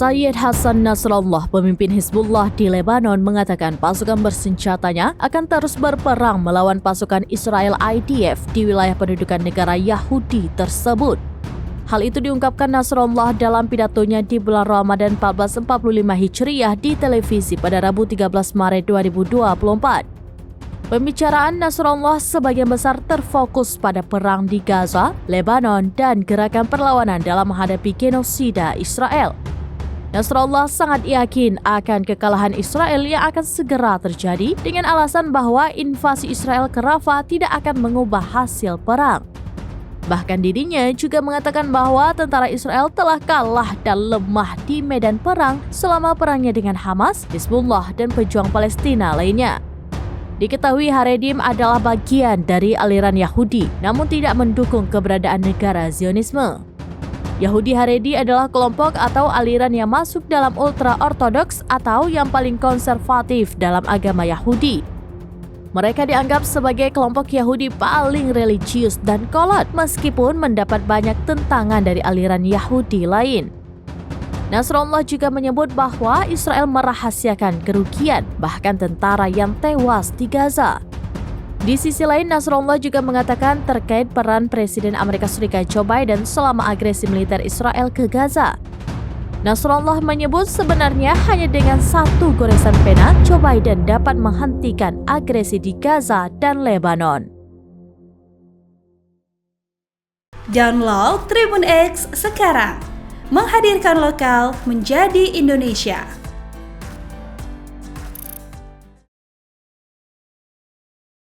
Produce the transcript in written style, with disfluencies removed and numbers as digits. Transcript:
Sayyid Hasan Nasrallah, pemimpin Hizbullah di Lebanon, mengatakan pasukan bersenjatanya akan terus berperang melawan pasukan Israel IDF di wilayah pendudukan negara Yahudi tersebut. Hal itu diungkapkan Nasrallah dalam pidatonya di bulan Ramadan 1445 Hijriah di televisi pada Rabu 13 Maret 2024. Pembicaraan Nasrallah sebagian besar terfokus pada perang di Gaza, Lebanon, dan gerakan perlawanan dalam menghadapi genosida Israel. Nasrallah sangat yakin akan kekalahan Israel yang akan segera terjadi dengan alasan bahwa invasi Israel ke Rafah tidak akan mengubah hasil perang. Bahkan dirinya juga mengatakan bahwa tentara Israel telah kalah dan lemah di medan perang selama perangnya dengan Hamas, Hizbullah, dan pejuang Palestina lainnya. Diketahui Haredim adalah bagian dari aliran Yahudi, namun tidak mendukung keberadaan negara Zionisme. Yahudi Haredi adalah kelompok atau aliran yang masuk dalam ultra-ortodoks atau yang paling konservatif dalam agama Yahudi. Mereka dianggap sebagai kelompok Yahudi paling religius dan kolot meskipun mendapat banyak tentangan dari aliran Yahudi lain. Nasrallah juga menyebut bahwa Israel merahasiakan kerugian, bahkan tentara yang tewas di Gaza. Di sisi lain, Nasrallah juga mengatakan terkait peran Presiden Amerika Serikat Joe Biden selama agresi militer Israel ke Gaza. Nasrallah menyebut sebenarnya hanya dengan satu goresan pena, Joe Biden dapat menghentikan agresi di Gaza dan Lebanon. Download Tribun X sekarang, menghadirkan lokal menjadi Indonesia.